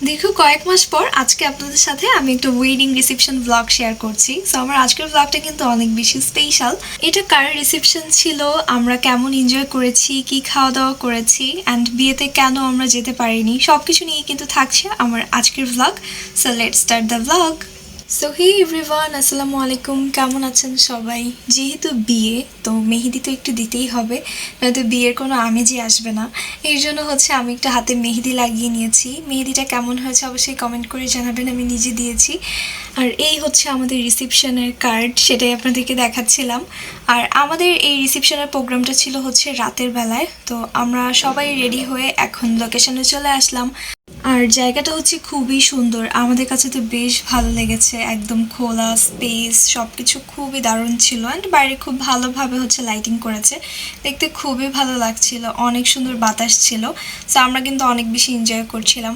দীর্ঘ কয়েক মাস পর আজকে আপনাদের সাথে আমি একটা ওয়েডিং রিসেপশন ব্লগ শেয়ার করছি। সো আমার আজকের ব্লগটা কিন্তু অনেক বেশি স্পেশাল। এটা কার রিসেপশন ছিল, আমরা কেমন এনজয় করেছি, কি খাওয়া দাওয়া করেছি, অ্যান্ড বিয়েতে কেন আমরা যেতে পারিনি, সবকিছু নিয়ে কিন্তু থাকছে আমার আজকের blog. So let's start the blog. So hey everyone, আসসালামু আলাইকুম। কেমন আছেন সবাই? যেহেতু বিয়ে, তো মেহেদি তো একটু দিতেই হবে, নয়তো বিয়ের কোনো আমেজই আসবে না। এর জন্য আমি একটা হাতে মেহেদি লাগিয়ে নিয়েছি। মেহেদিটা কেমন হয়েছে অবশ্যই কমেন্ট করে জানাবেন, আমি নিজে দিয়েছি। আর এই আমাদের রিসেপশনের কার্ড, সেটাই আপনাদেরকে দেখাচ্ছিলাম। আর আমাদের এই রিসেপশনের প্রোগ্রামটা ছিল রাতের বেলায়। তো আমরা সবাই রেডি হয়ে এখন লোকেশনে চলে আসলাম। আর জায়গাটা খুবই সুন্দর, আমাদের কাছে তো বেশ ভালো লেগেছে। একদম খোলা স্পেস, সব কিছু খুবই দারুণ ছিল। অ্যান্ড বাইরে খুব ভালোভাবে লাইটিং করেছে, দেখতে খুবই ভালো লাগছিল, অনেক সুন্দর বাতাস ছিল। সো আমরা কিন্তু অনেক বেশি এনজয় করছিলাম।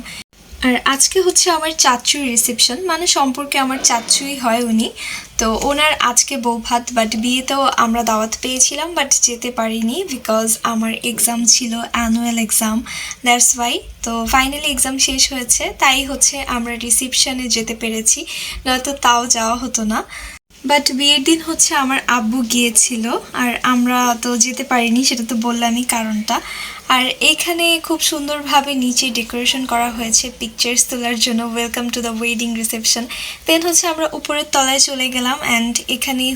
আর আজকে আমার চাচুর রিসেপশন, মানে সম্পর্কে আমার চাচুই হয় উনি। তো ওনার আজকে বৌভাত, বাট বিয়েতেও আমরা দাওয়াত পেয়েছিলাম, বাট যেতে পারিনি বিকজ আমার এক্সাম ছিল, অ্যানুয়াল এক্সাম, দ্যাটস ওয়াই। তো ফাইনালি এক্সাম শেষ হয়েছে, তাই আমরা রিসেপশনে যেতে পেরেছি, নয়তো তাও যাওয়া হতো না। বাট বিয়ের দিন আমার আব্বু গিয়েছিল, আর আমরা তো যেতে পারিনি, সেটা তো বললামই কারণটা। আর এখানে খুব সুন্দরভাবে নিচে ডেকোরেশন করা হয়েছে পিকচার্স তোলার জন্য, welcome to the wedding reception. Then আমরা উপরের তলায় চলে গেলাম, অ্যান্ড এখানেই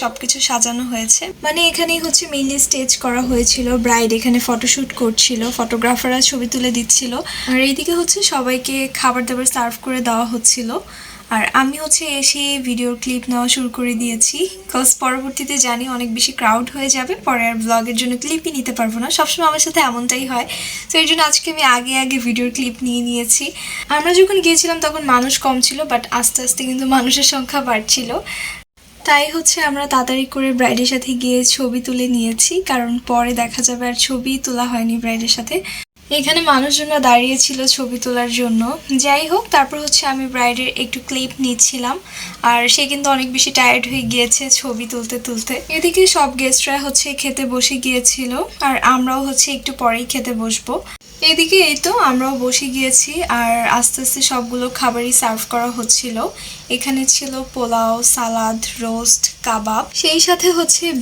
সব কিছু সাজানো হয়েছে, মানে এখানেই মেইনলি স্টেজ করা হয়েছিল। ব্রাইড এখানে ফটোশ্যুট করছিল, ফটোগ্রাফাররা ছবি তুলে দিচ্ছিল, আর এইদিকে সবাইকে খাবার দাবার সার্ভ করে দেওয়া হচ্ছিল। আর আমি এসে ভিডিওর ক্লিপ নেওয়া শুরু করে দিয়েছি, বিকজ পরবর্তীতে জানি অনেক বেশি ক্রাউড হয়ে যাবে, পরে আর ব্লগের জন্য ক্লিপই নিতে পারবো না। সবসময় আমার সাথে এমনটাই হয়। তো এর জন্য আজকে আমি আগে আগে ভিডিওর ক্লিপ নিয়ে নিয়েছি। আমরা যখন গিয়েছিলাম তখন মানুষ কম ছিল, বাট আস্তে আস্তে কিন্তু মানুষের সংখ্যা বাড়ছিল। তাই আমরা তাড়াতাড়ি করে ব্রাইডের সাথে গিয়ে ছবি তুলে নিয়েছি, কারণ পরে দেখা যাবে আর ছবি তোলা হয়নি ব্রাইডের সাথে। এখানে মানুষজনরা দাঁড়িয়েছিল ছবি তোলার জন্য। যাই হোক, তারপর আমি ব্রাইডের একটু ক্লিপ নিচ্ছিলাম, আর সে কিন্তু অনেক বেশি টায়ার্ড হয়ে গিয়েছে ছবি তুলতে তুলতে। এদিকে সব গেস্টরা খেতে বসে গিয়েছিল, আর আমরাও একটু পরেই খেতে বসবো। এদিকে এই তো আমরাও বসে গিয়েছি, আর আস্তে আস্তে সবগুলো খাবারই সার্ভ করা হচ্ছিল। এখানে ছিল পোলাও, সালাদ, রোস্ট, কাবাব, সেই সাথে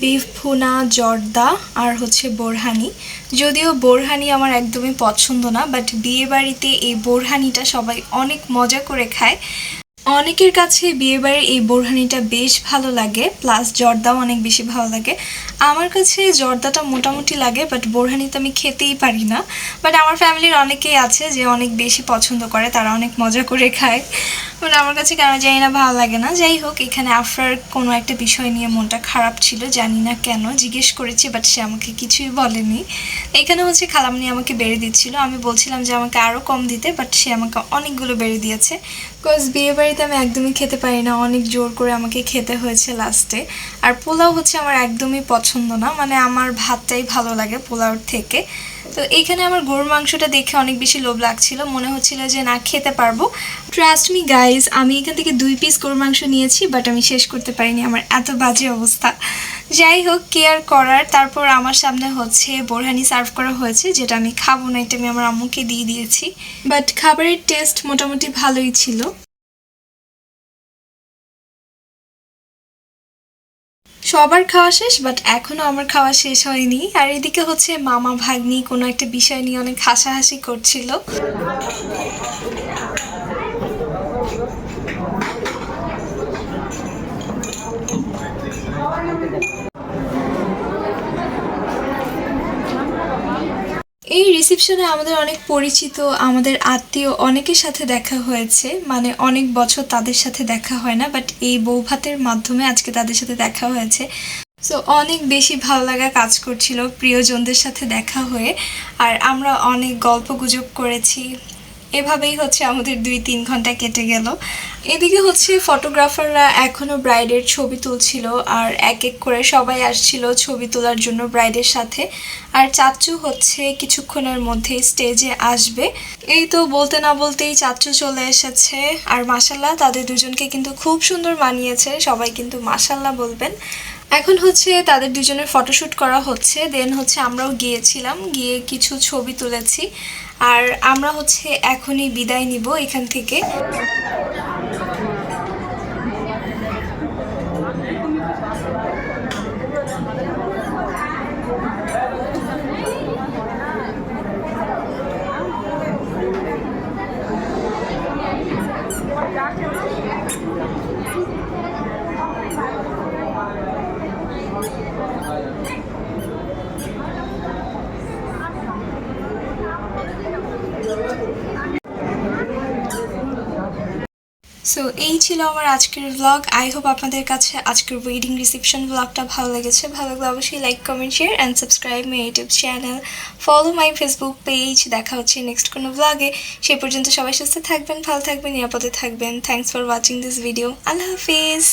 বিফ ভুনা, জর্দা, আর বোরহানি। যদিও বোরহানি আমার একদমই পছন্দ না, বাট বিয়ে বাড়িতে এই বোরহানিটা সবাই অনেক মজা করে খায়। অনেকের কাছে বিয়েবাড়ির এই বোরহানিটা বেশ ভালো লাগে, প্লাস জর্দাও অনেক বেশি ভালো লাগে। আমার কাছে জর্দাটা মোটামুটি লাগে, বাট বোরহানি তো আমি খেতেই পারি না। বাট আমার ফ্যামিলির অনেকেই আছে যে অনেক বেশি পছন্দ করে, তারা অনেক মজা করে খায়। বাট আমার কাছে কেন জানি না ভালো লাগে না। যাই হোক, এখানে আফরার কোনো একটা বিষয় নিয়ে মনটা খারাপ ছিল, জানি না কেন। জিজ্ঞেস করেছি, বাট সে আমাকে কিছুই বলেনি। এখানে খালামণি আমাকে বেড়ে দিচ্ছিল, আমি বলছিলাম যে আমাকে আরও কম দিতে, বাট সে আমাকে অনেকগুলো বেড়ে দিয়েছে। বিকজ বিয়ে বাড়িতে আমি একদমই খেতে পারি না, অনেক জোর করে আমাকে খেতে হয়েছে লাস্টে। আর পোলাও আমার একদমই পছন্দ না, মানে আমার ভাতটাই ভালো লাগে পোলাওর থেকে। তো এইখানে আমার গরুর মাংসটা দেখে অনেক বেশি লোভ লাগছিল, মনে হচ্ছিল যে না, খেতে পারবো। ট্রাস্ট মি গাইজ, আমি এখান থেকে 2 পিস গরুর মাংস নিয়েছি, বাট আমি শেষ করতে পারিনি, আমার এত বাজে অবস্থা। যাই হোক, কেয়ার করার। তারপর আমার সামনে বোরহানি সার্ভ করা হয়েছে, যেটা আমি খাবো না, এটা আমি আমার আম্মুকে দিয়ে দিয়েছি। বাট খাবারের টেস্ট মোটামুটি ভালোই ছিল। সবার খাওয়া শেষ, বাট এখনো আমার খাওয়া শেষ হয়নি। আর এদিকে মামা ভাগ্নি কোনো একটা বিষয় নিয়ে অনেক হাসাহাসি করছিল। এই রিসেপশনে আমাদের অনেক পরিচিত, আমাদের আত্মীয় অনেকের সাথে দেখা হয়েছে, মানে অনেক বছর তাদের সাথে দেখা হয় না, বাট এই বৌভাতের মাধ্যমে আজকে তাদের সাথে দেখা হয়েছে। সো অনেক বেশি ভালো লাগা কাজ করছিল প্রিয়জনদের সাথে দেখা হয়ে। আর আমরা অনেক গল্প গুজব করেছি, এভাবেই আমাদের 2-3 ঘন্টা কেটে গেল। এদিকে ফটোগ্রাফাররা এখনো ব্রাইডের ছবি তুলছিল, আর এক এক করে সবাই আসছিল ছবি তোলার জন্য ব্রাইডের সাথে। আর চাচ্চু কিছুক্ষণের মধ্যে স্টেজে আসবে। এই তো বলতে না বলতেই চাচ্চু চলে এসেছে, আর মাশাল্লাহ তাদের দুজনকে কিন্তু খুব সুন্দর মানিয়েছে, সবাই কিন্তু মাশাল্লাহ বলবেন। এখন তাদের দুজনের ফটোশ্যুট করা হচ্ছে, দেন আমরাও গিয়েছিলাম, গিয়ে কিছু ছবি তুলেছি। আর আমরা হচ্ছে এখনই বিদায় নিব এখান থেকে। সো এই ছিল আমার আজকের ব্লগ। আই হোপ আপনাদের কাছে আজকের ওয়েডিং রিসেপশন ব্লগটা ভালো লেগেছে। ভালো লাগলে অবশ্যই like, comment, share and subscribe my YouTube channel, follow my Facebook page. দেখা হচ্ছে নেক্সট কোনো ব্লগে। সেই পর্যন্ত সবাই সুস্থ থাকবেন, ভালো থাকবেন, নিরাপদে থাকবেন। Thanks for watching this video. Allah Hafiz.